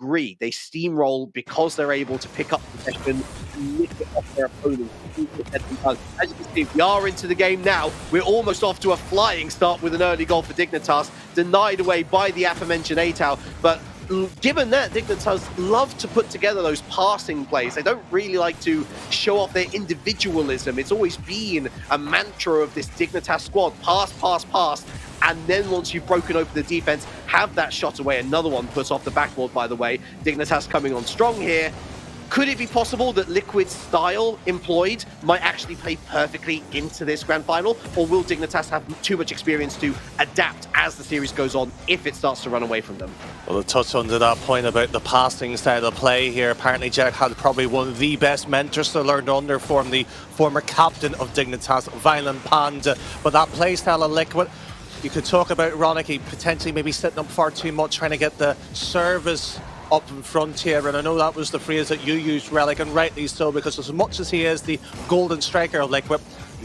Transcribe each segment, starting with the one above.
degree. They steamroll because they're able to pick up possession and lift it off their opponents. As you can see, we are into the game now. We're almost off to a flying start with an early goal for Dignitas, denied away by the aforementioned Atao. But given that, Dignitas love to put together those passing plays. They don't really like to show off their individualism. It's always been a mantra of this Dignitas squad: pass, pass, pass. And then once you've broken open the defense, have that shot away. Another one put off the backboard, by the way. Dignitas coming on strong here. Could it be possible that Liquid's style employed might actually play perfectly into this grand final? Or will Dignitas have too much experience to adapt as the series goes on if it starts to run away from them? Well, to touch on to that point about the passing style of play here, apparently Jack had probably one of the best mentors to learn under from the former captain of Dignitas, Violent Panda. But that play style of Liquid, you could talk about Ronicky potentially maybe sitting up far too much, trying to get the service up in front here, and I know that was the phrase that you used, Relic, and rightly so, because as much as he is the golden striker of Liquid,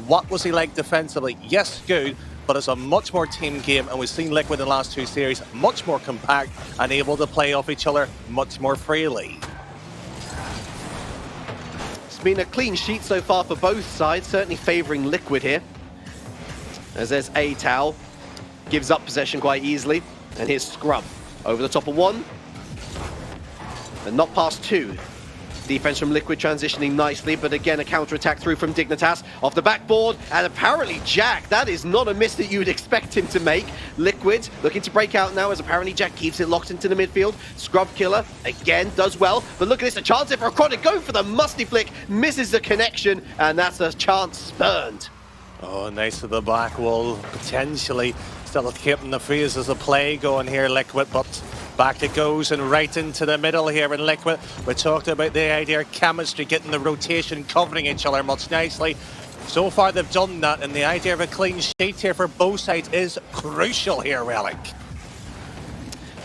what was he like defensively? Yes, good, but it's a much more team game, and we've seen Liquid in the last two series much more compact and able to play off each other much more freely. It's been a clean sheet so far for both sides, certainly favouring Liquid here. As there's Atao, gives up possession quite easily, and here's Scrub over the top of one. And not past two. Defense from Liquid transitioning nicely, but again a counter-attack through from Dignitas off the backboard, and apparently Jack, that is not a miss that you would expect him to make. Liquid looking to break out now as apparently Jack keeps it locked into the midfield. Scrub Killer again does well, but look at this, a chance here for Chronic, going for the musty flick, misses the connection, and that's a chance spurned. Oh, nice to the back wall, potentially still keeping the phases of play going here, Liquid, but back it goes and right into the middle here in Liquid. We talked about the idea of chemistry, getting the rotation, covering each other much nicely. So far they've done that, and the idea of a clean sheet here for both sides is crucial here, Relic.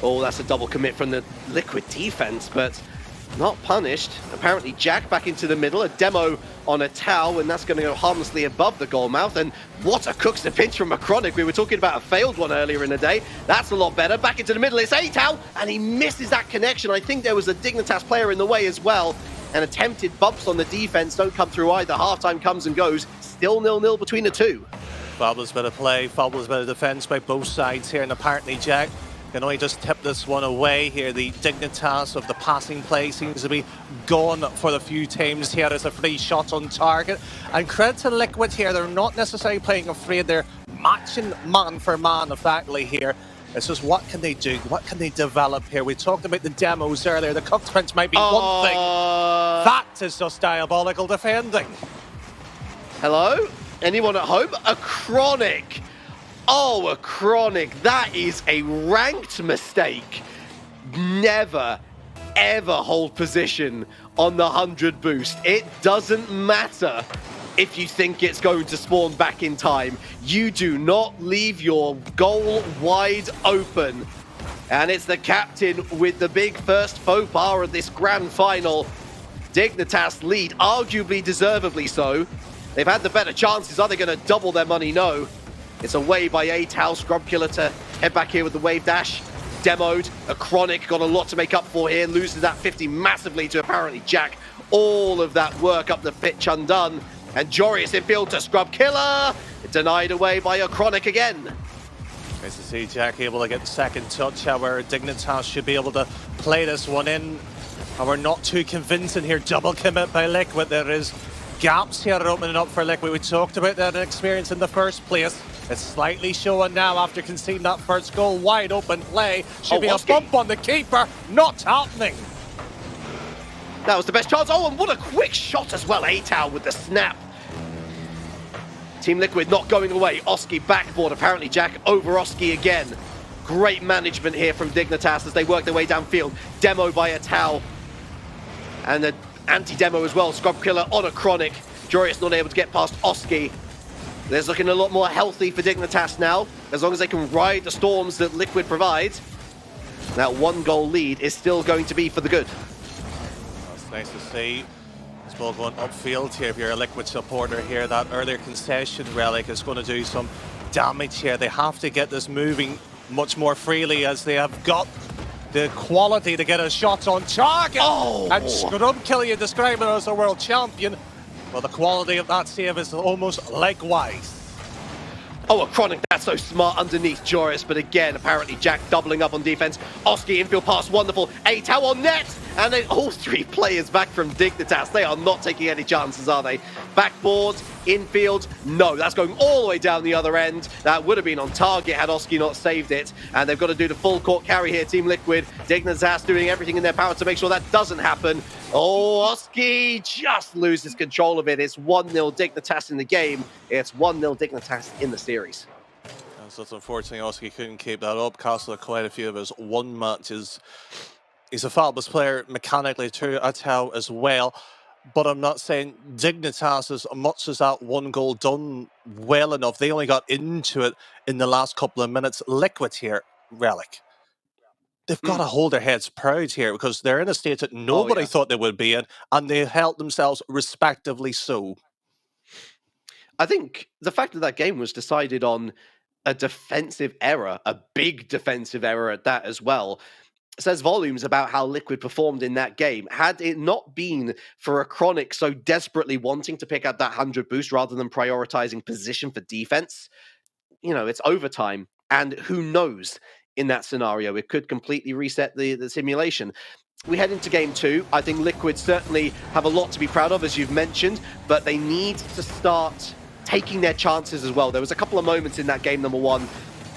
Oh, that's a double commit from the Liquid defense, but not punished. Apparently Jack back into the middle, a demo on a towel, and that's going to go harmlessly above the goal mouth. And what a cooks to pinch from Macronic. We were talking about a failed one earlier in the day. That's a lot better. Back into the middle, it's Atao, and he misses that connection. I think there was a Dignitas player in the way as well, and attempted bumps on the defense don't come through either. Halftime comes and goes, still 0-0 between the two. Fabulous bit of play, fabulous bit of defense by both sides here, and apparently Jack can only just tip this one away here. The Dignitas of the passing play seems to be gone for the few times here as a free shot on target. And credit to Liquid here, they're not necessarily playing afraid, they're matching man for man effectively here. It's just what can they do, what can they develop here? We talked about the demos earlier, the cook sprint might be one thing. That is just diabolical defending. Hello? Anyone at home? A Chronic. Oh, a Chronic. That is a ranked mistake. Never, ever hold position on the 100 boost. It doesn't matter if you think it's going to spawn back in time. You do not leave your goal wide open. And it's the captain with the big first faux pas of this grand final. Dignitas lead, arguably deservedly so. They've had the better chances. Are they going to double their money? No. It's away by Atao, Scrub Killer to head back here with the wave dash. Demoed, a Chronic got a lot to make up for here, loses that 50 massively to apparently Jack. All of that work up the pitch undone. And Jorius in field to Scrub Killer, denied away by a Chronic again. Nice to see Jack able to get the second touch, however Dignitas should be able to play this one in. And we're not too convincing here, double commit by Liquid. There is gaps here opening up for Liquid. We talked about that experience in the first place. It's slightly showing now after conceding that first goal. Wide open play. Should be a bump on the keeper. Not happening. That was the best chance. Oh, and what a quick shot as well. Atao with the snap. Team Liquid not going away. Oski backboard. Apparently Jack over Oski again. Great management here from Dignitas as they work their way downfield. Demo by Atao. And the anti-demo as well. Scrub Killer on a Chronic. Jorius not able to get past Oski. There's looking a lot more healthy for Dignitas now, as long as they can ride the storms that Liquid provides. That 1-goal lead is still going to be for the good. That's nice to see. This ball going upfield here. If you're a Liquid supporter here, that earlier concession, Relic, is going to do some damage here. They have to get this moving much more freely as they have got the quality to get a shot on target. Oh! And Scrubkilla, you describe it as a world champion. Well, the quality of that save is almost likewise. Oh, a Chronic, that's so smart underneath Joris, but again, apparently Jack doubling up on defense. Oski infield pass, wonderful. Atao on net! And then all three players back from Dignitas. They are not taking any chances, are they? Backboard, infield, no. That's going all the way down the other end. That would have been on target had Oski not saved it. And they've got to do the full court carry here, Team Liquid. Dignitas doing everything in their power to make sure that doesn't happen. Oh, Oski just loses control of it. It's 1-0 Dignitas in the game. It's 1-0 Dignitas in the series. So it's unfortunately Oski couldn't keep that up. Castle quite a few of his one matches. He's a fabulous player mechanically too, Atao as well. But I'm not saying Dignitas, as much as that one goal done well enough, they only got into it in the last couple of minutes. Liquid here, Relic. They've got to hold their heads proud here because they're in a state that nobody thought they would be in, and they held themselves respectively so. I think the fact that that game was decided on a defensive error, a big defensive error at that as well, says volumes about how Liquid performed in that game. Had it not been for a Chronic so desperately wanting to pick up that 100 boost rather than prioritizing position for defense, you know, it's overtime. And who knows in that scenario, it could completely reset the simulation. We head into game two. I think Liquid certainly have a lot to be proud of, as you've mentioned, but they need to start taking their chances as well. There was a couple of moments in that game number one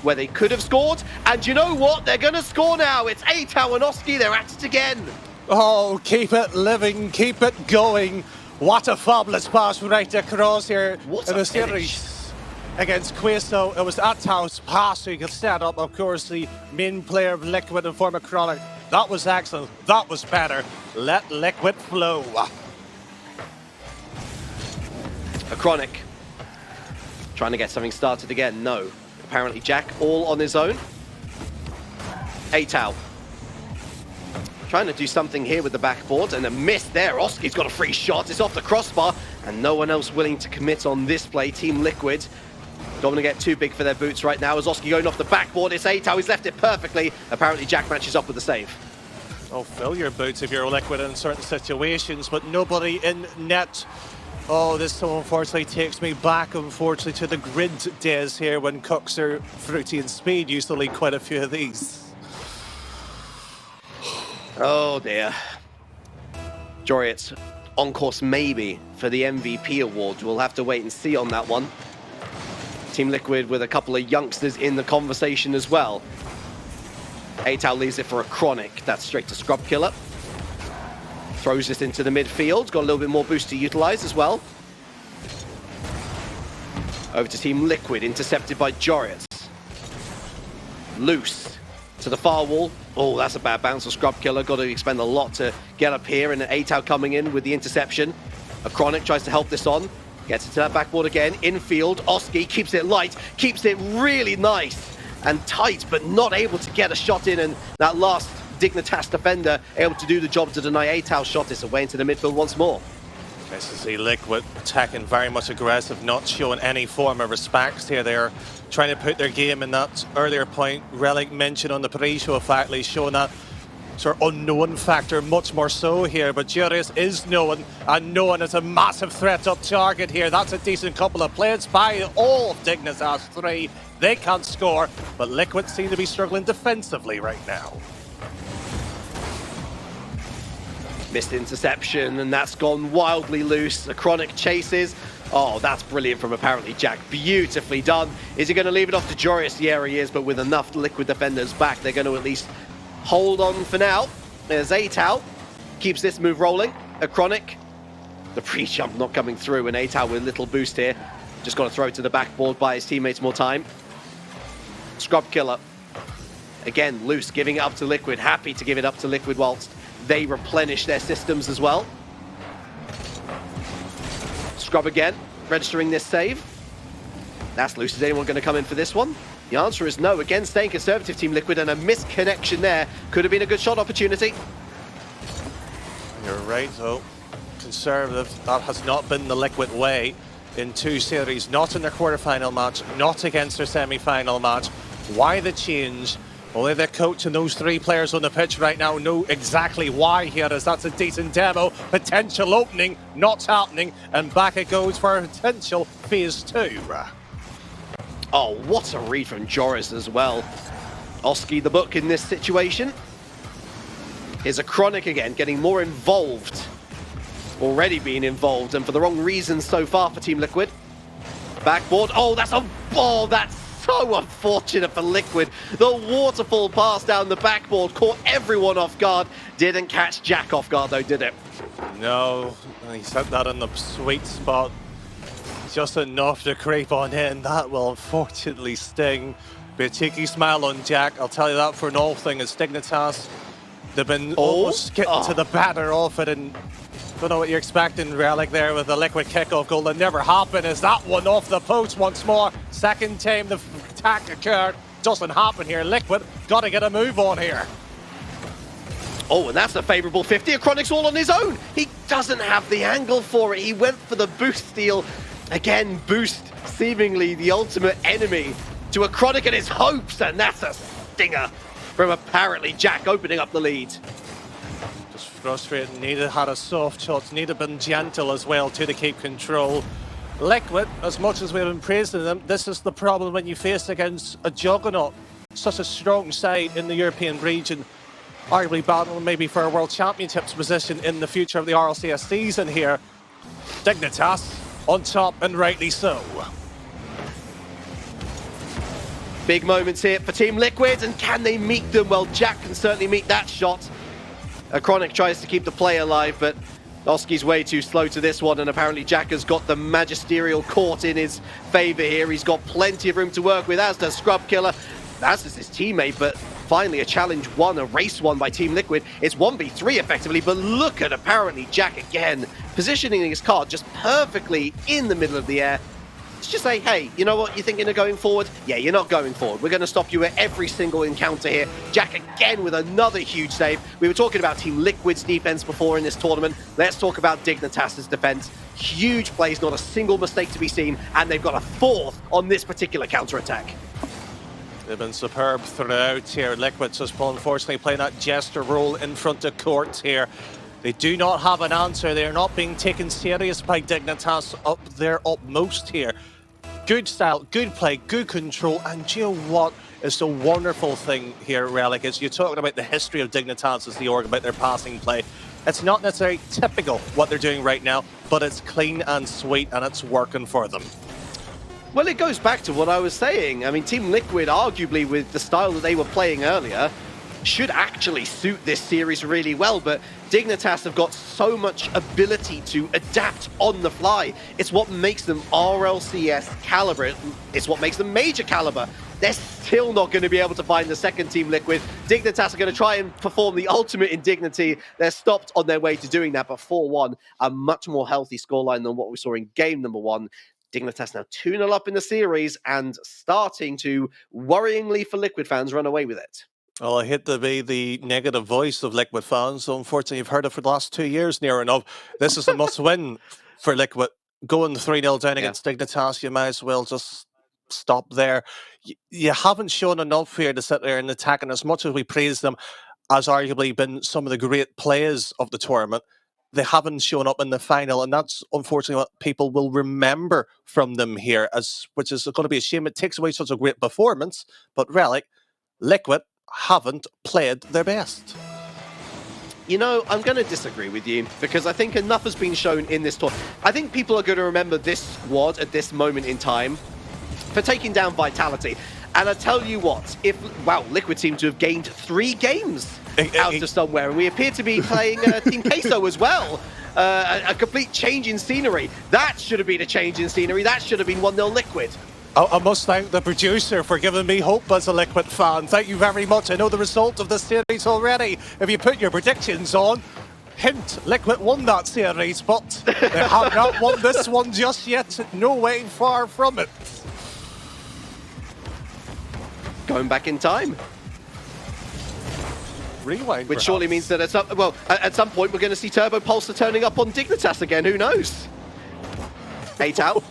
where they could have scored, and you know what? They're going to score now. It's Atao and Oski. They're at it again. Oh, keep it living, keep it going. What a fabulous pass right across here in the series against Queso. It was Atao's passing set up, of course, the main player of Liquid and former Chronic. That was excellent. That was better. Let Liquid flow. A Chronic trying to get something started again. No. Apparently Jack all on his own. Atao trying to do something here with the backboard, and a miss there. Oski's got a free shot. It's off the crossbar, and no one else willing to commit on this play. Team Liquid don't want to get too big for their boots right now. As Oski going off the backboard, it's Atao. He's left it perfectly. Apparently Jack matches up with the save. Oh, fill your boots if you're Liquid in certain situations, but nobody in net. Oh, this so unfortunately takes me back, unfortunately, to the grid days here when Coxer, Fruity and Speed used to lead quite a few of these. Oh dear. Joriet on course maybe for the MVP award. We'll have to wait and see on that one. Team Liquid with a couple of youngsters in the conversation as well. Atao leaves it for a Chronic. That's straight to Scrubkilla. Throws this into the midfield. Got a little bit more boost to utilize as well. Over to Team Liquid, intercepted by Joriet. Loose to the far wall. Oh, that's a bad bounce for Scrubkilla. Got to expend a lot to get up here, and Atao coming in with the interception. A Chronic tries to help this on. Gets it to that backboard again. Infield, Oski keeps it light, keeps it really nice and tight, but not able to get a shot in, and that last Dignitas defender able to do the job to deny Atao's shot. It's away into the midfield once more. Nice to see Liquid attacking very much aggressive, not showing any form of respect here. They're trying to put their game in that earlier point Relic mentioned on the pre-show, factly showing that sort of unknown factor much more so here, but Jurius is known, and known as a massive threat up target here. That's a decent couple of plays by all of Dignitas 3. They can't score, but Liquid seem to be struggling defensively right now. Missed interception, and that's gone wildly loose. A Chronic chases. Oh, that's brilliant from apparently Jack. Beautifully done. Is he going to leave it off to Jorius? Yeah, he is, but with enough Liquid defenders back, they're going to at least hold on for now. There's Atao. Keeps this move rolling. A Chronic. The pre-jump not coming through, and Atao with a little boost here. Just got to throw it to the backboard, buy his teammates more time. Scrubkilla. Again, loose, giving it up to Liquid. Happy to give it up to Liquid whilst they replenish their systems as well. Scrub again, registering this save. That's loose. Is anyone going to come in for this one? The answer is no. Again, staying conservative, Team Liquid, and a misconnection there. Could have been a good shot opportunity. You're right, though. Conservative, that has not been the Liquid way in two series. Not in their quarterfinal match, not against their semi-final match. Why the change? Only the coach and those three players on the pitch right now know exactly why here, as that's a decent demo. Potential opening, not happening, and back it goes for a potential phase 2. Oh, what a read from Joris as well. Oski the book in this situation. Here's a Chronic again, getting more involved. Already being involved, and for the wrong reasons so far for Team Liquid. Backboard, oh, that's a ball, that's so unfortunate for Liquid. The waterfall pass down the backboard caught everyone off guard. Didn't catch Jack off guard though, did it? No, he set that in the sweet spot. Just enough to creep on in. That will unfortunately sting. Be a cheeky smile on Jack, I'll tell you that for an all thing. It's Dignitas. They've been almost getting to the batter of it, and don't know what you're expecting, Relic, there with the Liquid kickoff goal. That never happened. Is that one off the post once more? Second time the attack occurred. Doesn't happen here. Liquid got to get a move on here. Oh, and that's a favourable 50. Chronic's all on his own. He doesn't have the angle for it. He went for the boost steal. Again, boost, seemingly the ultimate enemy to a Chronic and his hopes, and that's a stinger from apparently Jack opening up the lead. Just frustrating. Needed had a soft shot. Needed been gentle as well too to keep control. Liquid, as much as we've been praising them, this is the problem when you face against a juggernaut, such a strong side in the European region, arguably battling maybe for a World Championships position in the future of the RLCS season here. Dignitas on top, and rightly so. Big moments here for Team Liquid, and can they meet them? Well, Jack can certainly meet that shot. Chronic tries to keep the play alive, but Oski's way too slow to this one, and apparently Jack has got the magisterial court in his favour here. He's got plenty of room to work with, as does Scrub Killer, as does his teammate, but finally a challenge won, a race won by Team Liquid. It's 1v3 effectively, but look at apparently Jack again, positioning his card just perfectly in the middle of the air. To just say, hey, you know what, you're thinking of going forward? Yeah, you're not going forward. We're going to stop you at every single encounter here. Jack again with another huge save. We were talking about Team Liquid's defense before in this tournament. Let's talk about Dignitas' defense. Huge plays, not a single mistake to be seen, and they've got a fourth on this particular counter-attack. They've been superb throughout here. Liquid's just unfortunately playing that jester role in front of court here. They do not have an answer. They are not being taken serious by Dignitas up their utmost here. Good style, good play, good control, and do you know what is the wonderful thing here, Relic, is you're talking about the history of Dignitas as the org, about their passing play. It's not necessarily typical what they're doing right now, but it's clean and sweet, and it's working for them. Well, it goes back to what I was saying. I mean, Team Liquid, arguably with the style that they were playing earlier, should actually suit this series really well, but Dignitas have got so much ability to adapt on the fly. It's what makes them RLCS caliber. It's what makes them major caliber. They're still not going to be able to find the second Team Liquid. Dignitas are going to try and perform the ultimate indignity. They're stopped on their way to doing that, but 4-1, a much more healthy scoreline than what we saw in game number 1. Dignitas now 2-0 up in the series and starting to, worryingly for Liquid fans, run away with it. Well, I hate to be the negative voice of Liquid fans, so unfortunately you've heard it for the last 2 years near enough. This is a must-win for Liquid. Going 3-0 down against Dignitas, you might as well just stop there. You haven't shown enough here to sit there and attack, and as much as we praise them as arguably been some of the great players of the tournament, they haven't shown up in the final, and that's unfortunately what people will remember from them here, which is going to be a shame. It takes away such a great performance, but Relic, Liquid haven't played their best. You know, I'm going to disagree with you because I think enough has been shown in this tour. I think people are going to remember this squad at this moment in time for taking down Vitality. And I tell you what, Liquid seem to have gained 3 games out of somewhere, and we appear to be playing Team Queso as well. A complete change in scenery. That should have been a change in scenery. That should have been 1-0 Liquid. I must thank the producer for giving me hope as a Liquid fan. Thank you very much. I know the result of the series already. If you put your predictions on, hint, Liquid won that series, but they have not won this one just yet. No way far from it. Going back in time. Rewind, which perhaps. surely means that at some point we're going to see Turbo Pulsar turning up on Dignitas again. Who knows? 8 out.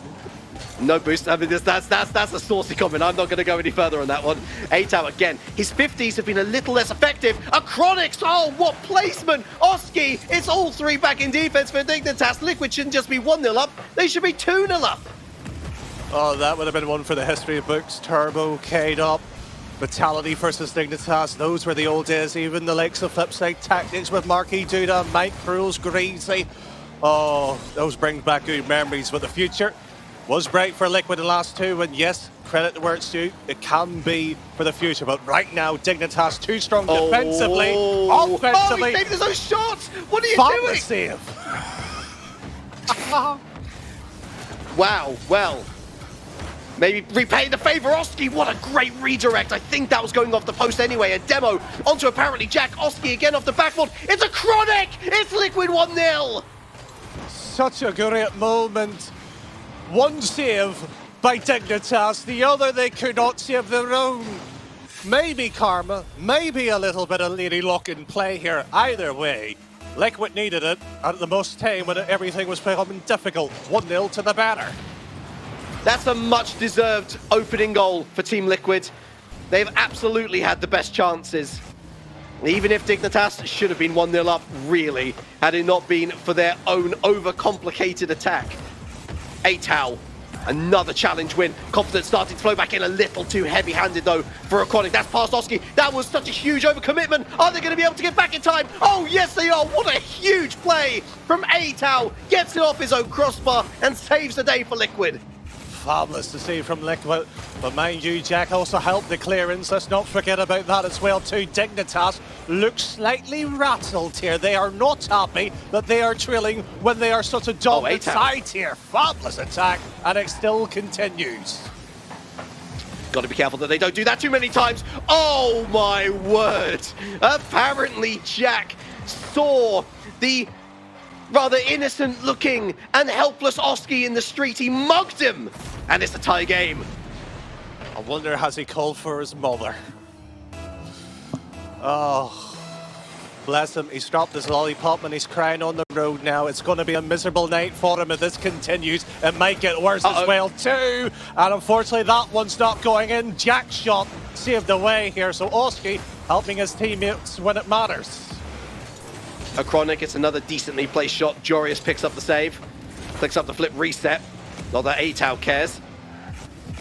No boost. I mean, that's a saucy comment. I'm not going to go any further on that one. A-Tow again. His 50s have been a little less effective. Acronics. Oh, what placement. Oski. It's all three back in defense for Dignitas. Liquid shouldn't just be 1-0 up. They should be 2-0 up. Oh, that would have been one for the history books. Turbo, K'd up. Vitality versus Dignitas. Those were the old days. Even the likes of Flipside Tactics with Marquis Duda, Mike Cruels, Greasy. Oh, those bring back good memories. But the future was bright for Liquid in the last two, and yes, credit to where it's due, it can be for the future. But right now, Dignitas too strong defensively, offensively. He saved his own shots! What are you doing? Save. Wow, well, maybe repaying the favor. Oski, what a great redirect. I think that was going off the post anyway. A demo onto apparently Jack. Oski again off the backboard. It's a Chronic! It's Liquid 1-0! Such a great moment. One save by Dignitas, the other they could not save their own. Maybe karma, maybe a little bit of lady luck in play here. Either way, Liquid needed it at the most time when everything was becoming difficult. 1-0 to the banner. That's a much-deserved opening goal for Team Liquid. They've absolutely had the best chances. Even if Dignitas should have been 1-0 up, really, had it not been for their own overcomplicated attack. A-Tow, another challenge win. Confidence starting to flow back in a little too heavy-handed, though, for Acronic. That's past Oski. That was such a huge overcommitment. Are they going to be able to get back in time? Oh, yes, they are. What a huge play from A-Tow. Gets it off his own crossbar and saves the day for Liquid. Fabulous to see from Liquid, but mind you, Jack also helped the clearance. Let's not forget about that as well too. Dignitas looks slightly rattled here. They are not happy that they are trailing when they are such a dominant side here. Fabulous attack, and it still continues. Got to be careful that they don't do that too many times. Oh my word! Apparently Jack saw the rather innocent looking and helpless Oski in the street. He mugged him, and it's a tie game. I wonder, has he called for his mother? Oh, bless him. He's dropped his lollipop and he's crying on the road now. It's going to be a miserable night for him if this continues. It might get worse as well too. And unfortunately, that one's not going in. Jack's shot saved the way here. So Oski helping his teammates when it matters. Acronic, it's another decently placed shot. Jorius picks up the save. Clicks up the flip reset. Not that A-Tow cares.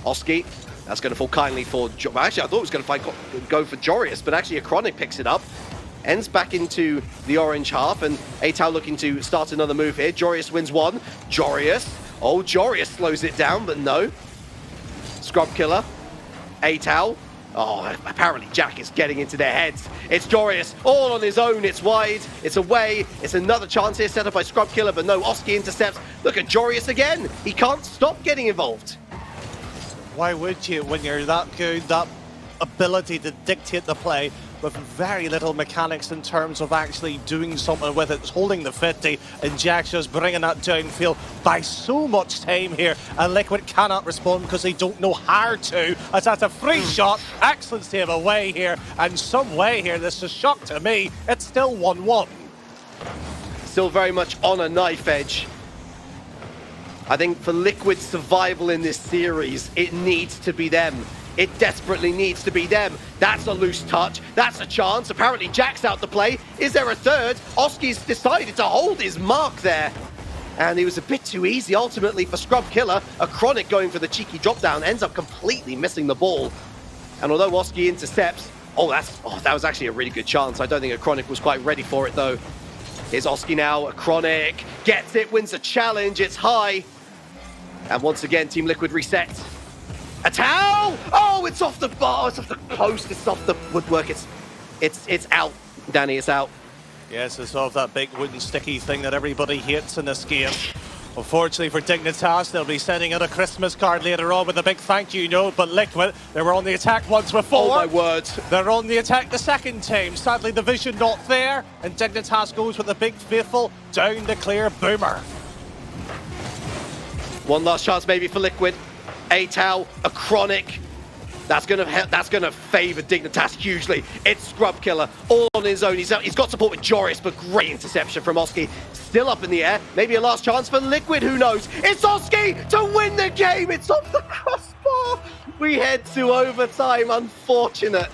Oski, that's going to fall kindly for... Actually, I thought it was going to go for Jorius, but actually Acronic picks it up. Ends back into the orange half, and A-Tow looking to start another move here. Jorius wins one. Jorius. Oh, Jorius slows it down, but no. Scrub killer. A-Tow. Oh, apparently Jack is getting into their heads. It's Jorius, all on his own. It's wide, it's away. It's another chance here set up by Scrub Killer, but no, Oski intercepts. Look at Jorius again. He can't stop getting involved. Why would you when you're that good, that ability to dictate the play with very little mechanics in terms of actually doing something with it, holding the 50, and Jack's just bringing that downfield by so much time here, and Liquid cannot respond because they don't know how to, as that's a free shot. Excellent save away here, and some way here, this is a shock to me, it's still 1-1. Still very much on a knife edge. I think for Liquid's survival in this series, it needs to be them. It desperately needs to be them. That's a loose touch. That's a chance. Apparently Jack's out to play. Is there a third? Oski's decided to hold his mark there. And it was a bit too easy ultimately for Scrub Killer. Acronic going for the cheeky drop down ends up completely missing the ball. And although Oski intercepts, that was actually a really good chance. I don't think Acronic was quite ready for it though. Here's Oski now. Acronic gets it, wins the challenge. It's high. And once again, Team Liquid resets. A-Tow! Oh, it's off the bar, it's off the post, it's off the woodwork, it's out, Danny, it's out. Yes, it's off that big wooden sticky thing that everybody hates in this game. Unfortunately for Dignitas, they'll be sending out a Christmas card later on with a big thank you note, but Liquid, they were on the attack once before. Oh my word. They're on the attack the second time. Sadly, the vision not there, and Dignitas goes with a big faithful down the clear boomer. One last chance maybe for Liquid. A-Tow, Acronic. That's gonna favor Dignitas hugely. It's Scrub Killer all on his own. He's got support with Joris, but great interception from Oski. Still up in the air. Maybe a last chance for Liquid, who knows? It's Oski to win the game. It's off the crossbar. We head to overtime. Unfortunate.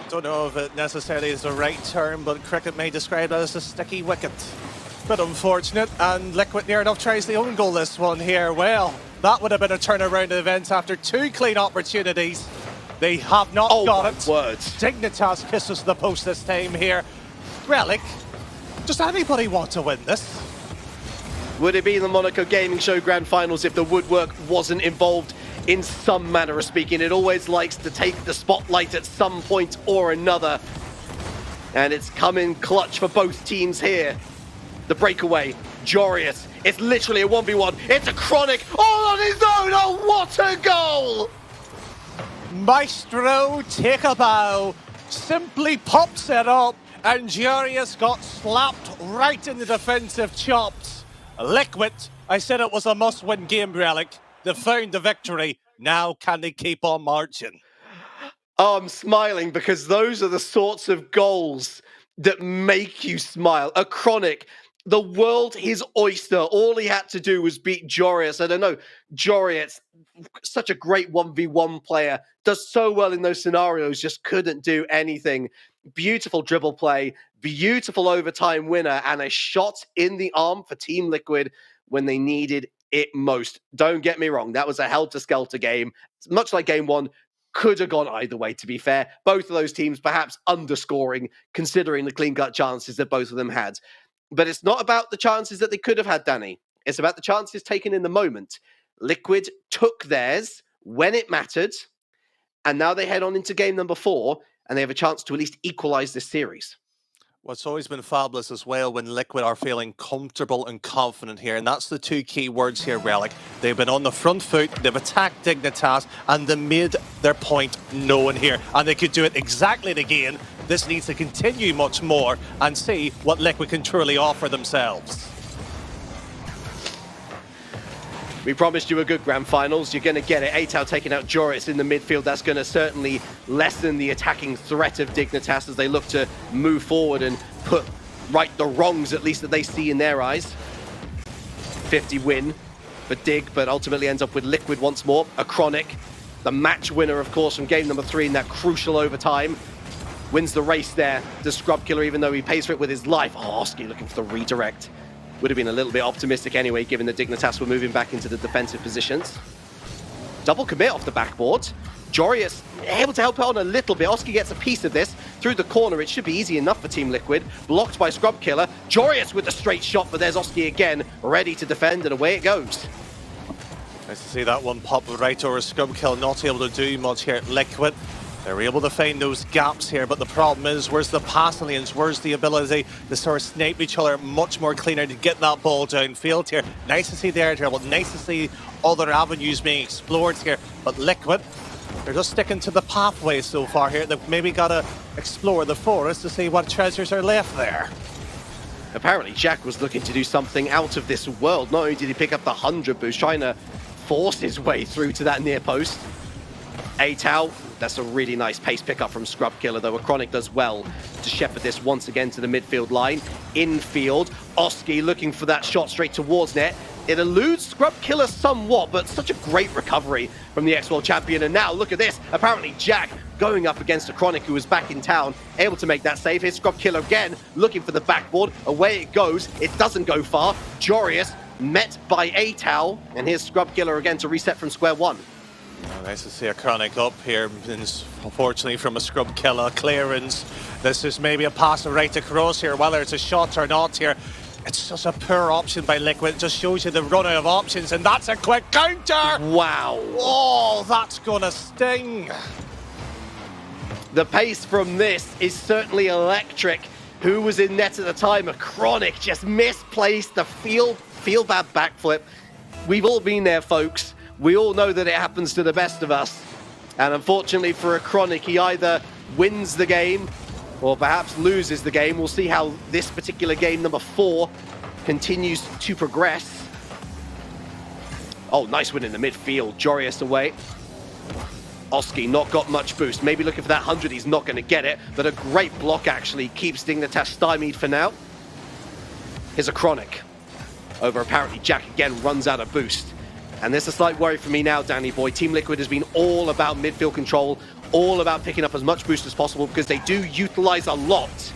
Don't know if it necessarily is the right term, but cricket may describe it as a sticky wicket. But unfortunate, and Liquid near enough tries the own goal this one here. Well, that would have been a turnaround event after 2 clean opportunities. They have not got it. Words. Dignitas kisses the post this time here. Relic, does anybody want to win this? Would it be the Monaco Gaming Show Grand Finals if the woodwork wasn't involved in some manner of speaking? It always likes to take the spotlight at some point or another. And it's come in clutch for both teams here. The breakaway, Jorius. It's literally a 1v1. It's a Chronic all on his own. Oh, what a goal! Maestro, take a bow, simply pops it up, and Jorius got slapped right in the defensive chops. Liquid, I said it was a must-win game, Relic. They found the victory. Now can they keep on marching? Oh, I'm smiling because those are the sorts of goals that make you smile. A Chronic, the world his oyster. All he had to do was beat Jorius. I don't know, Jorius, such a great 1v1 player, does so well in those scenarios, just couldn't do anything. Beautiful dribble play, beautiful overtime winner, and a shot in the arm for Team Liquid when they needed it most. Don't get me wrong, that was a helter-skelter game. Much like game one, could have gone either way, to be fair. Both of those teams perhaps underscoring, considering the clean-cut chances that both of them had. But it's not about the chances that they could have had, Danny. It's about the chances taken in the moment. Liquid took theirs when it mattered, and now they head on into game number 4, and they have a chance to at least equalize this series. What's always been fabulous as well when Liquid are feeling comfortable and confident here, and that's the 2 key words here, Relic. They've been on the front foot, they've attacked Dignitas, and they made their point known here. And they could do it exactly again. This needs to continue much more and see what Liquid can truly offer themselves. We promised you a good grand finals. You're going to get it. Atao taking out Joris in the midfield. That's going to certainly lessen the attacking threat of Dignitas as they look to move forward and put right the wrongs, at least that they see in their eyes. 50 win for Dig, but ultimately ends up with Liquid once more. A Chronic, the match winner, of course, from game number 3 in that crucial overtime. Wins the race there, the Scrub Killer, even though he pays for it with his life. Oh, Oski looking for the redirect. Would have been a little bit optimistic anyway, given that Dignitas were moving back into the defensive positions. Double commit off the backboard. Jorius able to help out on a little bit. Oski gets a piece of this through the corner. It should be easy enough for Team Liquid. Blocked by Scrub Killer. Jorius with the straight shot, but there's Oski again, ready to defend, and away it goes. Nice to see that one pop right over Scrub Killer, not able to do much here at Liquid. They're able to find those gaps here, but the problem is, where's the passing lanes? Where's the ability to sort of snipe each other much more cleaner to get that ball downfield here? Nice to see the air dribble, nice to see other avenues being explored here, but Liquid, they're just sticking to the pathway so far here. They've maybe got to explore the forest to see what treasures are left there. Apparently, Jack was looking to do something out of this world. Not only did he pick up the 100 boost, trying to force his way through to that near post. Atao, that's a really nice pace pickup from Scrub Killer, though. A Chronic does well to shepherd this once again to the midfield line. Infield, Oski looking for that shot straight towards net. It eludes Scrub Killer somewhat, but such a great recovery from the ex-world champion. And now, look at this. Apparently, Jack going up against a Chronic who was back in town, able to make that save. Here's Scrub Killer again, looking for the backboard. Away it goes. It doesn't go far. Jorius met by Atao, and here's Scrub Killer again to reset from square one. Oh, nice to see a Chronic up here, unfortunately from a Scrub Killer clearance. This is maybe a pass right across here, whether it's a shot or not here. It's just a poor option by Liquid. It just shows you the run out of options, and that's a quick counter! Wow. Oh, that's gonna sting. The pace from this is certainly electric. Who was in net at the time? A Chronic just misplaced the feel bad backflip. We've all been there, folks. We all know that it happens to the best of us. And unfortunately for a Chronic, he either wins the game or perhaps loses the game. We'll see how this particular game, number 4, continues to progress. Oh, nice win in the midfield. Jorius away. Oski not got much boost. Maybe looking for that 100, he's not going to get it, but a great block actually keeps Dignitas stymied for now. Here's a Chronic. Over apparently Jack again runs out of boost. And there's a slight worry for me now, Danny boy. Team Liquid has been all about midfield control, all about picking up as much boost as possible because they do utilize a lot.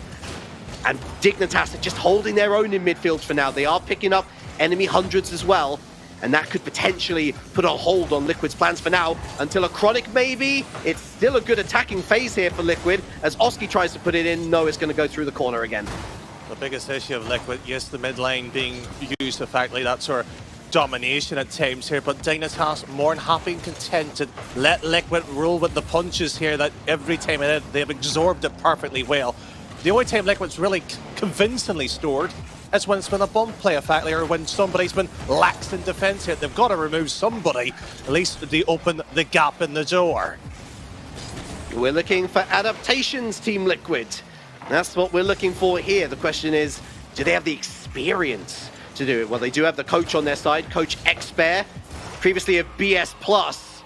And Dignitas are just holding their own in midfield for now. They are picking up enemy hundreds as well. And that could potentially put a hold on Liquid's plans for now until a Chronic maybe. It's still a good attacking phase here for Liquid as Oski tries to put it in. No, it's going to go through the corner again. The biggest issue of Liquid, yes, the mid lane being used effectively, that sort of domination at times here, but Dignitas more than happy and contented. Let Liquid roll with the punches here that every time they've absorbed it perfectly well. The only time Liquid's really convincingly stored is when it's been a bump play effectively or when somebody's been lax in defense here. They've got to remove somebody, at least they open the gap in the door. We're looking for adaptations, Team Liquid. That's what we're looking for here. The question is, do they have the experience to do it? Well, they do have the coach on their side, Coach Expert, previously of BS Plus.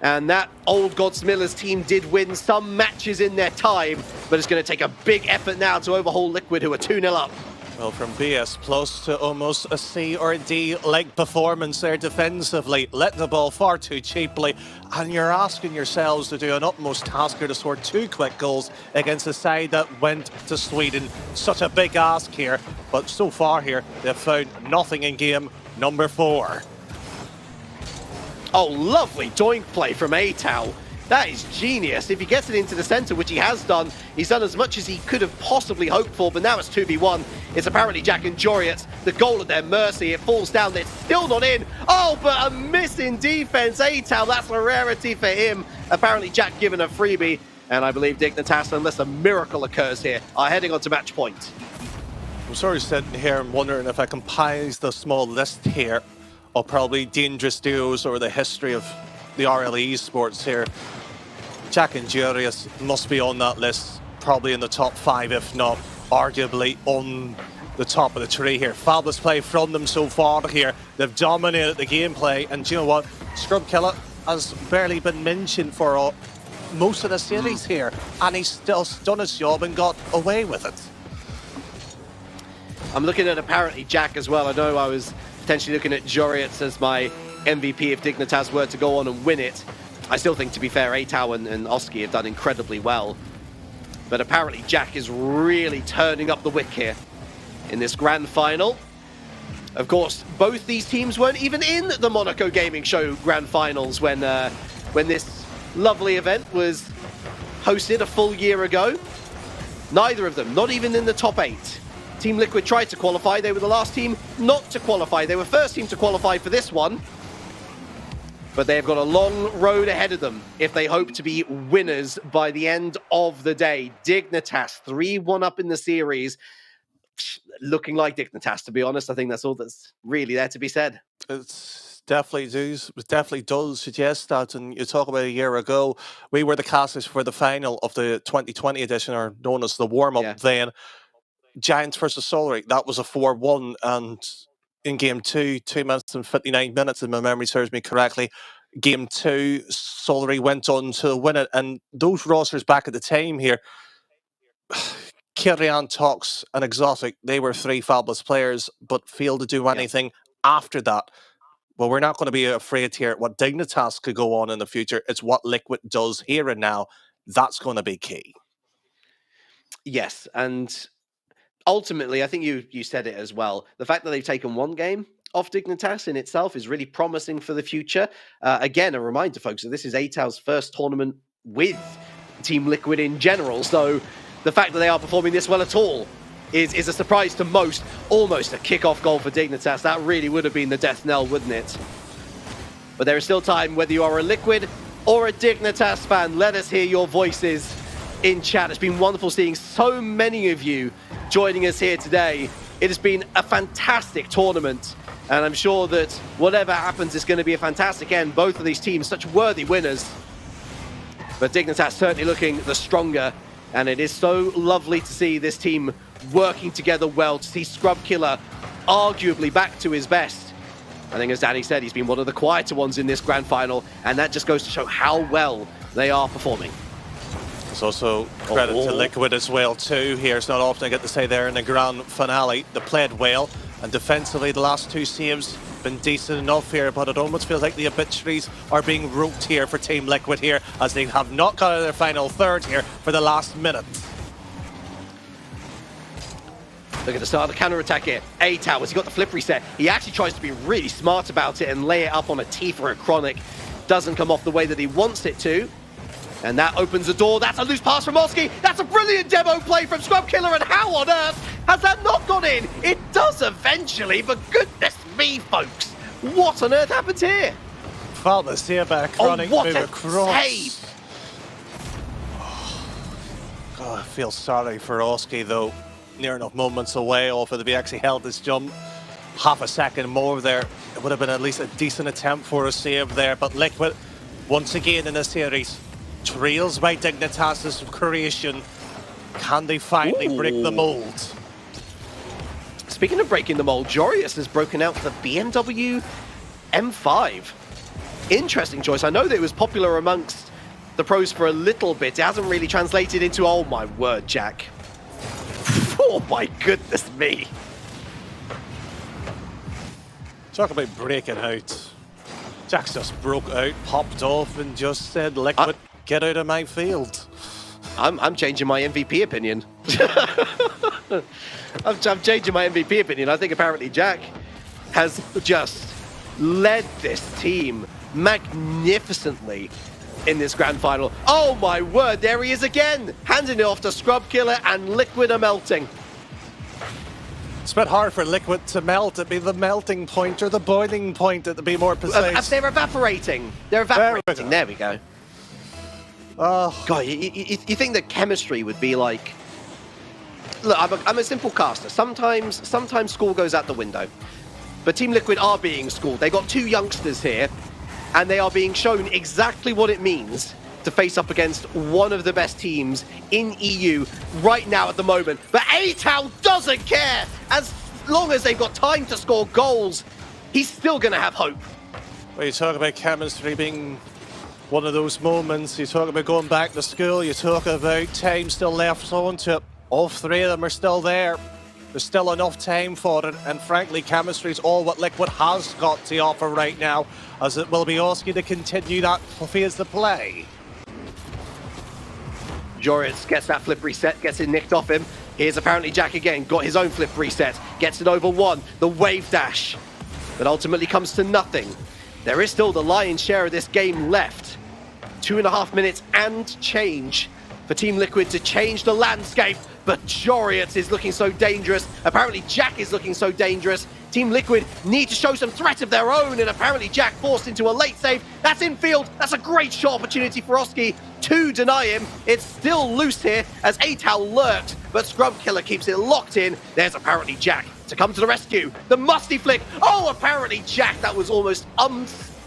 And that old Gods Miller's team did win some matches in their time, but it's going to take a big effort now to overhaul Liquid, who are 2-0 up. Well, from BS Plus to almost a C or a D-like performance there defensively. Let the ball far too cheaply, and you're asking yourselves to do an utmost task here to score 2 quick goals against a side that went to Sweden. Such a big ask here, but so far here, they've found nothing in game number 4. Oh, lovely doink play from Atao. That is genius. If he gets it into the center, which he has done, he's done as much as he could have possibly hoped for, but now it's 2v1. It's apparently Jack and Joriet, the goal at their mercy. It falls down, it's still not in. Oh, but a miss in defense. Atao, that's a rarity for him. Apparently Jack given a freebie, and I believe Dignitas, unless a miracle occurs here, are heading on to match point. I'm sort of sitting here and wondering if I compile the small list here of probably dangerous duos or the history of the RLE sports here. Jack and Jarius must be on that list, probably in the top 5, if not arguably on the top of the tree here. Fabulous play from them so far here. They've dominated the gameplay, and do you know what? Scrub Killer has barely been mentioned for most of the series here, and he's still done his job and got away with it. I'm looking at apparently Jack as well. I know I was potentially looking at Joriet as my MVP if Dignitas were to go on and win it. I still think, to be fair, Atao and Oski have done incredibly well. But apparently Jack is really turning up the wick here in this grand final. Of course, both these teams weren't even in the Monaco Gaming Show grand finals when this lovely event was hosted a full year ago. Neither of them, not even in the top 8. Team Liquid tried to qualify. They were the last team not to qualify. They were first team to qualify for this one. But they've got a long road ahead of them if they hope to be winners by the end of the day. Dignitas, 3-1 up in the series. Looking like Dignitas, to be honest. I think that's all that's really there to be said. It definitely does suggest that. And you talk about a year ago, we were the casters for the final of the 2020 edition, or known as the warm-up then. Giants versus Solary, that was a 4-1, and in game 2, 2 minutes and 59 minutes, if my memory serves me correctly, game 2, Solary went on to win it. And those rosters back at the time here, Kirian, Tox and Exotic, they were 3 fabulous players, but failed to do anything after that. Well, we're not going to be afraid here what Dignitas could go on in the future. It's what Liquid does here and now. That's going to be key. Yes, and ultimately, I think you said it as well. The fact that they've taken one game off Dignitas in itself is really promising for the future. Again, a reminder, folks, that this is Atao's first tournament with Team Liquid in general. So the fact that they are performing this well at all is a surprise to most. Almost a kickoff goal for Dignitas. That really would have been the death knell, wouldn't it? But there is still time, whether you are a Liquid or a Dignitas fan. Let us hear your voices in chat. It's been wonderful seeing so many of you joining us here today. It has been a fantastic tournament, and I'm sure that whatever happens is going to be a fantastic end. Both of these teams, such worthy winners. But Dignitas certainly looking the stronger, and it is so lovely to see this team working together well, to see Scrub Killer arguably back to his best. I think, as Danny said, he's been one of the quieter ones in this grand final, and that just goes to show how well They are performing. There's also credit to Liquid as well too here. It's not often I get to say they're in the grand finale. They played well, and defensively the last two saves been decent enough here, but it almost feels like the obituaries are being roped here for Team Liquid here, as they have not got out of their final third here for the last minute. Look at the start of the counter-attack here. A-Tau, has he got the flip reset? He actually tries to be really smart about it and lay it up on a T for a Chronic. Doesn't come off the way that he wants it to. And that opens the door. That's a loose pass from Oski. That's a brilliant demo play from Scrub Killer. And how on earth has that not gone in? It does eventually, but goodness me, folks. What on earth happened here? Well, the save by Chronic what move a across. save. God, I feel sorry for Oski though. Near enough moments away off of if he actually held this jump half a second more there, it would have been at least a decent attempt for a save there. But Liquid, once again in this series, trails by Dignitas' creation. Can they finally break the mold? Speaking of breaking the mold, Jorius has broken out the BMW M5. Interesting choice. I know that it was popular amongst the pros for a little bit. It hasn't really translated into, oh my word, Jack. Oh my goodness me. Talk about breaking out. Jack's just broke out, popped off and just said, Liquid, get out of my field. I'm changing my MVP opinion. I'm changing my MVP opinion. I think apparently Jack has just led this team magnificently in this grand final. Oh my word, there he is again, handing it off to Scrub Killer, and Liquid are melting. It's a bit hard for Liquid to melt. It'd be the melting point or the boiling point, to be more precise. They're evaporating. They're evaporating. There we go. Oh. God, you think that chemistry would be like... Look, I'm a simple caster. Sometimes school goes out the window. But Team Liquid are being schooled. They got two youngsters here, and they are being shown exactly what it means to face up against one of the best teams in EU right now at the moment. But A-Tau doesn't care. As long as they've got time to score goals, he's still going to have hope. Well, you talk about chemistry being one of those moments. You talk about going back to school. You talk about time still left on to it. All three of them are still there. There's still enough time for it, and frankly, chemistry is all what Liquid has got to offer right now, as it will be Oski to continue that phase of play. Jorius gets that flip reset, gets it nicked off him. Here's apparently Jack again, got his own flip reset, gets it over one, the wave dash, but ultimately comes to nothing. There is still the lion's share of this game left. 2.5 minutes and change for Team Liquid to change the landscape, but Jorius is looking so dangerous. Apparently Jack is looking so dangerous. Team Liquid need to show some threat of their own, and apparently Jack forced into a late save. That's infield. That's a great shot opportunity for Oski to deny him. It's still loose here as A-Tau lurked, but Scrub Killer keeps it locked in. There's apparently Jack to come to the rescue. The musty flick. Oh, apparently Jack, that was almost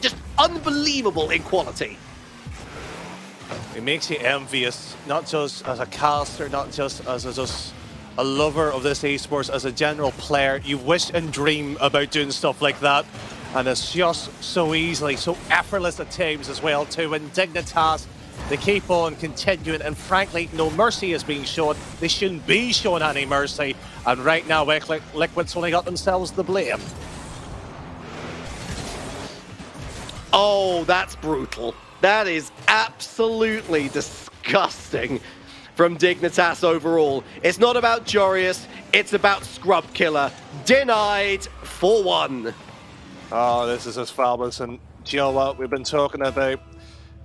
just unbelievable in quality. It makes you envious, not just as a caster, not just as a lover of this esports, as a general player. You wish and dream about doing stuff like that, and it's just so easily, so effortless at times as well too. And Dignitas, they keep on continuing, and frankly, no mercy is being shown. They shouldn't be shown any mercy, and right now, Liquid's only got themselves the blame. Oh, that's brutal. That is absolutely disgusting from Dignitas overall. It's not about Jorius, it's about Scrub Killer. Denied 4-1. Oh, this is just fabulous. And do you know what? We've been talking about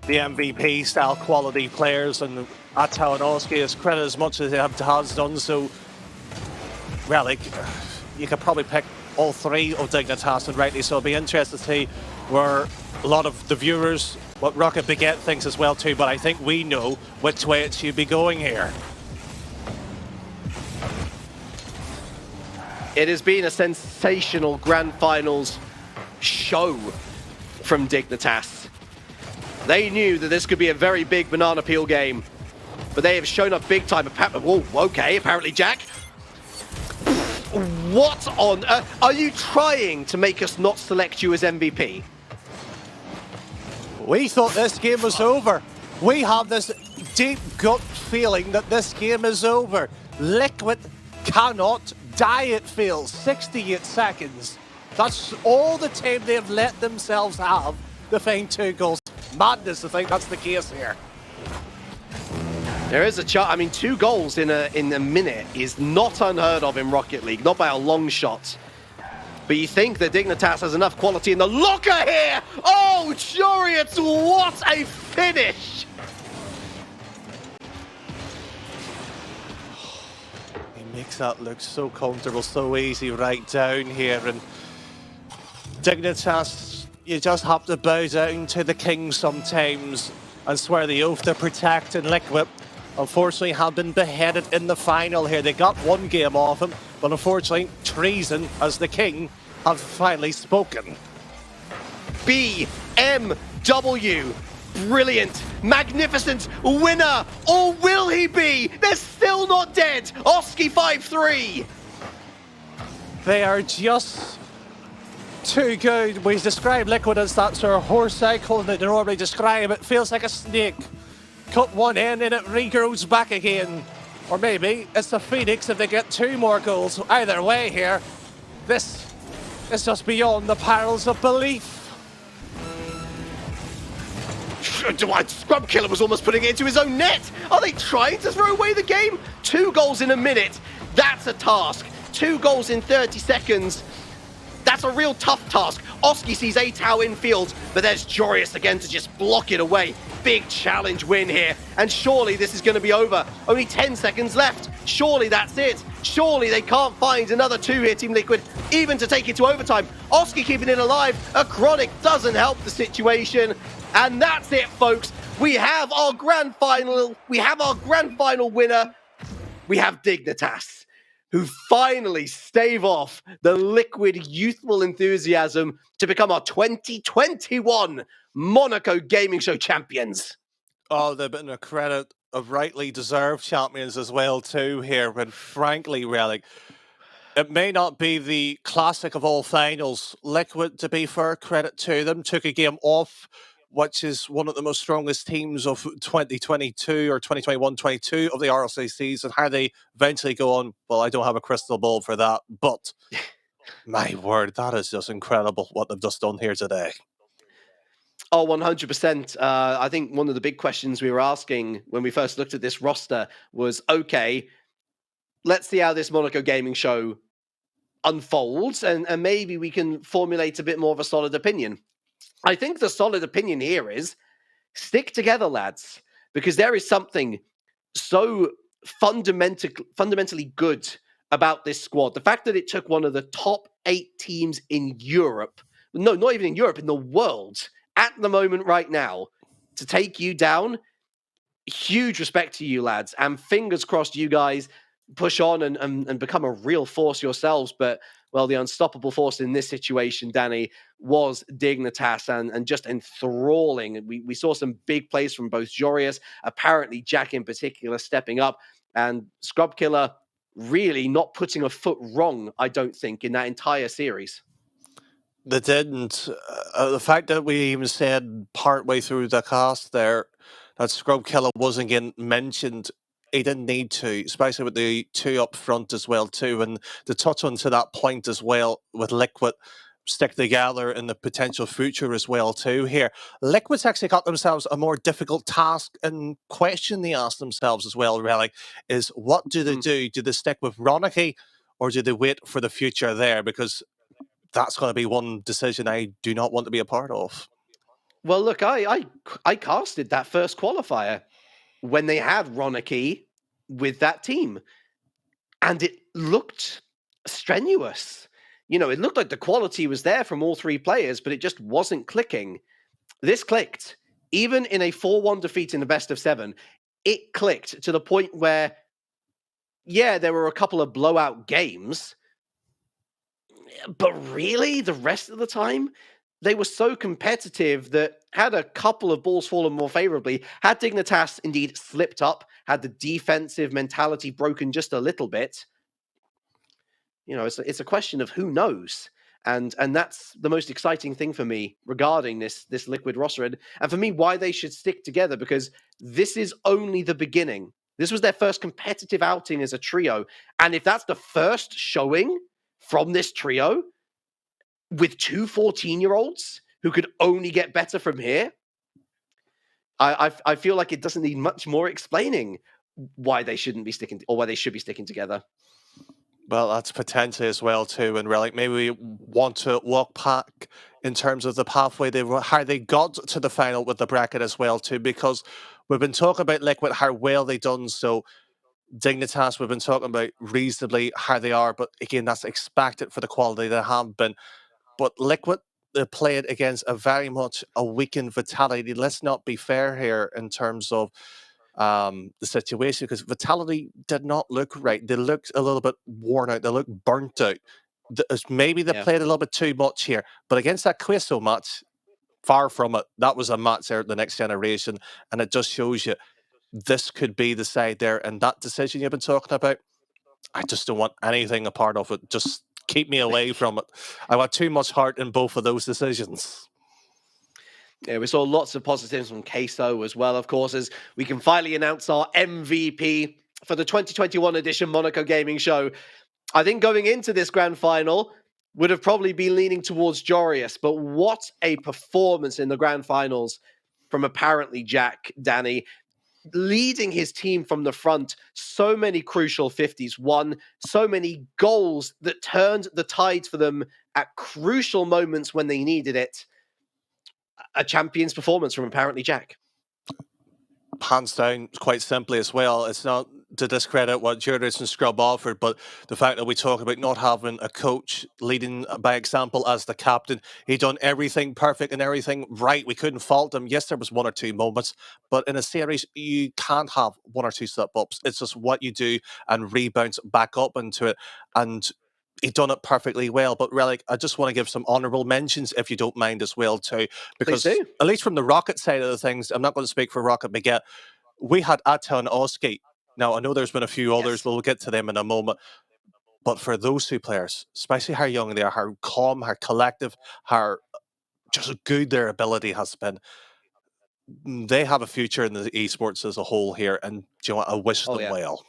the MVP style quality players, and A-Tau and Oski is credit as much as they have done so. Well, like, you could probably pick all three of Dignitas, and rightly so. It'll be interesting to see where a lot of the viewers, what Rocket Baguette thinks as well too, but I think we know which way it should be going here. It has been a sensational Grand Finals show from Dignitas. They knew that this could be a very big banana peel game, but they have shown up big time. Whoa, okay, apparently Jack. What on earth? Are you trying to make us not select you as MVP? We thought this game was over. We have this deep gut feeling that this game is over. Liquid cannot die, it feels. 68 seconds. That's all the time they've let themselves have to find 2 goals. Madness to think that's the case here. There is a chart. I mean, 2 goals in a minute is not unheard of in Rocket League, not by a long shot. But you think that Dignitas has enough quality in the locker here? Oh, Jurians, what a finish! He makes that look so comfortable, so easy right down here. And Dignitas, you just have to bow down to the king sometimes and swear the oath to protect. And Liquid, unfortunately, have been beheaded in the final here. They got 1 game off him, but unfortunately, treason as the king have finally spoken. BMW, brilliant, magnificent winner, or will he be? They're still not dead. Oski 5-3. They are just too good. We describe Liquid as that sort of horse cycle that they normally describe. It feels like a snake. Cut one end and it regrows back again. Or maybe it's the Phoenix if they get 2 more goals. Either way here, this is just beyond the perils of belief. Scrub Killer was almost putting it into his own net. Are they trying to throw away the game? 2 goals in a minute. That's a task. 2 goals in 30 seconds. That's a real tough task. Oski sees A-Tau infield, but there's Jorius again to just block it away. Big challenge win here, and surely this is going to be over. Only 10 seconds left. Surely that's it. Surely they can't find another 2 here, Team Liquid, even to take it to overtime. Oski keeping it alive. A Chronic doesn't help the situation. And that's it, folks. We have our grand final. We have our grand final winner. We have Dignitas, who finally stave off the Liquid youthful enthusiasm to become our 2021 Monaco Gaming Show champions. Oh, they've been a credit of rightly deserved champions as well too here, but frankly, Relic, it may not be the classic of all finals. Liquid, to be fair, credit to them, took a game off, which is one of the most strongest teams of 2022 or 2021-22 of the RLCCs, and how they eventually go on, well, I don't have a crystal ball for that, but my word, that is just incredible what they've just done here today. Oh, 100%. I think one of the big questions we were asking when we first looked at this roster was, okay, let's see how this Monaco Gaming Show unfolds, and maybe we can formulate a bit more of a solid opinion. I think the solid opinion here is stick together, lads, because there is something so fundamentally good about this squad. The fact that it took one of the top 8 teams in Europe, no, not even in Europe, in the world, at the moment right now, to take you down, huge respect to you, lads, and fingers crossed you guys push on and become a real force yourselves. But, well, the unstoppable force in this situation, Danny, was Dignitas, and just enthralling. We saw some big plays from both Jorius, apparently Jack in particular stepping up, and Scrub Killer really not putting a foot wrong, I don't think, in that entire series. They didn't. The fact that we even said partway through the cast there that Scrub Killer wasn't getting mentioned, he didn't need to, especially with the 2 up front as well too. And to touch on to that point as well with Liquid, stick together in the potential future as well too here. Liquid's actually got themselves a more difficult task, and question they ask themselves as well, really, is what do they do? Do they stick with Ronicky, or do they wait for the future there? Because that's going to be one decision I do not want to be a part of. Well, look, I casted that first qualifier when they had Ronicky with that team, and it looked strenuous. You know, it looked like the quality was there from all 3 players, but it just wasn't clicking. This clicked. Even in a 4-1 defeat in the best of 7, it clicked to the point where, yeah, there were a couple of blowout games, but really, the rest of the time, they were so competitive that had a couple of balls fallen more favorably, had Dignitas indeed slipped up, had the defensive mentality broken just a little bit, you know, it's a question of who knows. And that's the most exciting thing for me regarding this Liquid roster, and for me why they should stick together, because this is only the beginning. This was their first competitive outing as a trio, and if that's the first showing from this trio with two 14-year-olds who could only get better from here, I feel like it doesn't need much more explaining why they shouldn't be sticking, or why they should be sticking together. Well, that's potentially as well too, and Relic, maybe we want to look back in terms of the pathway how they got to the final with the bracket as well too, because we've been talking about Liquid how well they done so. Dignitas, we've been talking about reasonably how they are, but again, that's expected for the quality they have been. But Liquid, they played against a very much a weakened Vitality. Let's not be fair here in terms of the situation, because Vitality did not look right. They looked a little bit worn out. They looked burnt out. Maybe they Yeah. played a little bit too much here. But against that Queso match, far from it. That was a match there, the next generation. And it just shows you this could be the side there. And that decision you've been talking about, I just don't want anything a part of it. Just keep me away from it. I want too much heart in both of those decisions. Yeah, we saw lots of positives from Queso as well, of course, as we can finally announce our MVP for the 2021 edition Monaco Gaming Show. I think going into this grand final would have probably been leaning towards Jorius, but what a performance in the grand finals from apparently Jack, Danny, leading his team from the front. So many crucial 50s won, so many goals that turned the tides for them at crucial moments when they needed it. A champion's performance from apparently Jack. Hands down, quite simply as well. It's not to discredit what Juric and Scrub offered, but the fact that we talk about not having a coach leading by example as the captain, he done everything perfect and everything right. We couldn't fault him. Yes, there was one or two moments, but in a series, you can't have one or two slip-ups. It's just what you do and rebounds back up into it. And he done it perfectly well. But Relic, I just want to give some honourable mentions, if you don't mind, as well too, Please because do. at least from the Rocket side of the things, I'm not going to speak for Rocket Baguette. We had Atta and Oski. Now, I know there's been a few others, Yes. but we'll get to them in a moment. But for those two players, especially how young they are, how calm, how collective, how just good their ability has been, they have a future in the esports as a whole here. And do you know what? I wish Oh, them yeah. well.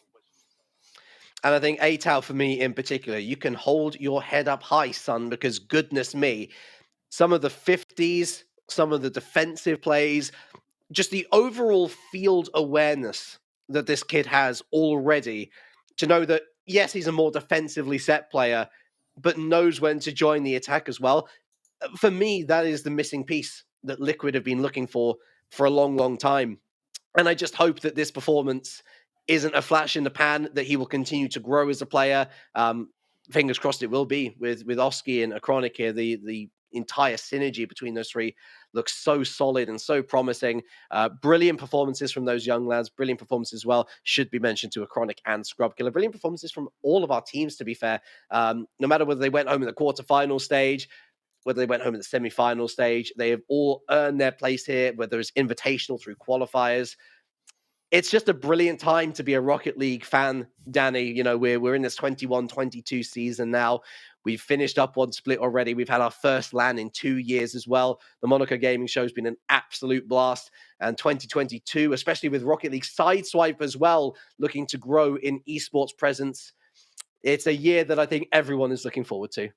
And I think ATAL for me in particular, you can hold your head up high, son, because goodness me, some of the 50s, some of the defensive plays, just the overall field awareness that this kid has already, to know that, yes, he's a more defensively set player, but knows when to join the attack as well. For me, that is the missing piece that Liquid have been looking for a long, long time. And I just hope that this performance isn't a flash in the pan, that he will continue to grow as a player. Fingers crossed it will be with Oski and Acronic here. The entire synergy between those three looks so solid and so promising. Brilliant performances from those young lads. Brilliant performances as well. Should be mentioned to Acronic and Scrubkiller. Brilliant performances from all of our teams, to be fair. No matter whether they went home in the quarterfinal stage, whether they went home at the semi-final stage, they have all earned their place here, whether it's invitational through qualifiers. It's just a brilliant time to be a Rocket League fan, Danny. You know, we're in this 21-22 season now. We've finished up one split already. We've had our first LAN in 2 years as well. The Monaco Gaming Show has been an absolute blast. And 2022, especially with Rocket League Sideswipe as well, looking to grow in esports presence. It's a year that I think everyone is looking forward to.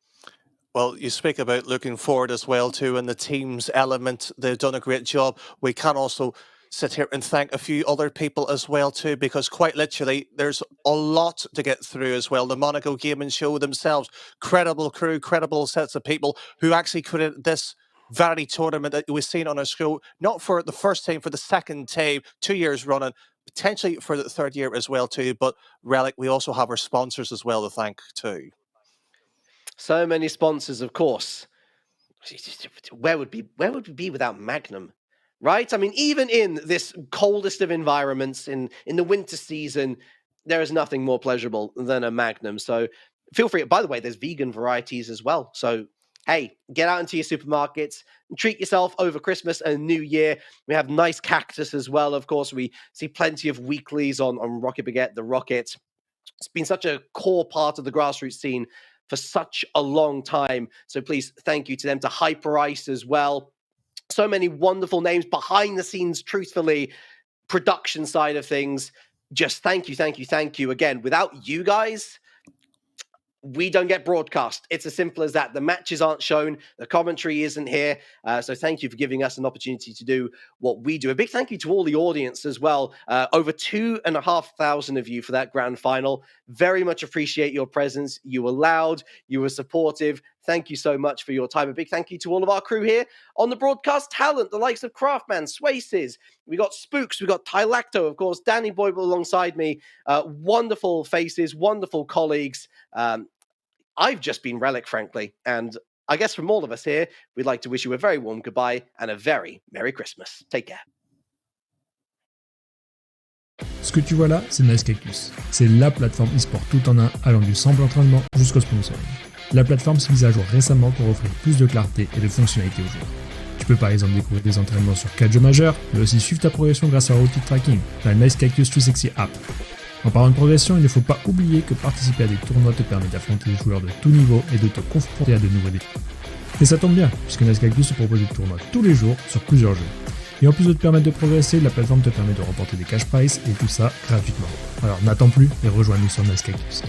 Well, you speak about looking forward as well too, and the team's element. They've done a great job. We can also sit here and thank a few other people as well too, because quite literally, there's a lot to get through as well. The Monaco Gaming Show themselves, credible crew, credible sets of people who actually created this very tournament that we've seen on our show, not for the first time, for the second time, 2 years running, potentially for the third year as well too. But Relic, we also have our sponsors as well to thank too. So many sponsors, of course. Where would we be without Magnum? Right? I mean, even in this coldest of environments, in the winter season, there is nothing more pleasurable than a Magnum. So feel free. By the way, there's vegan varieties as well. So hey, get out into your supermarkets and treat yourself over Christmas and New Year. We have nice cactus as well. Of course, we see plenty of weeklies on Rocket Baguette, the Rocket. It's been such a core part of the grassroots scene for such a long time. So please, thank you to them, to Hyper Ice as well. So many wonderful names behind the scenes, truthfully, production side of things. Just thank you. Again, without you guys, we don't get broadcast. It's as simple as that. The matches aren't shown. The commentary isn't here. So thank you for giving us an opportunity to do what we do. A big thank you to all the audience as well. Over 2,500 of you for that grand final. Very much appreciate your presence. You were loud. You were supportive. Thank you so much for your time. A big thank you to all of our crew here on the broadcast talent, the likes of Craftman, Swaces. We got Spooks. We got Tylacto, of course, Danny Boyle alongside me. Wonderful faces, wonderful colleagues. I've just been Relic, frankly, and I guess from all of us here, we'd like to wish you a very warm goodbye and a very Merry Christmas. Take care. Ce que tu vois là, c'est Nice Cactus. C'est la plateforme e-sport tout en un allant du simple entraînement jusqu'au sponsoring. La plateforme s'est mise à jour récemment pour offrir plus de clarté et de fonctionnalités aux joueurs. Tu peux par exemple découvrir des entraînements sur 4 jeux majeurs, mais aussi suivre ta progression grâce à un outil de tracking, la Nice Cactus 360 App. En parlant de progression, il ne faut pas oublier que participer à des tournois te permet d'affronter des joueurs de tout niveau et de te confronter à de nouveaux défis. Et ça tombe bien, puisque Nice Cactus te propose des tournois tous les jours sur plusieurs jeux. Et en plus de te permettre de progresser, la plateforme te permet de remporter des cash prizes et tout ça gratuitement. Alors n'attends plus et rejoins-nous sur Nice Cactus.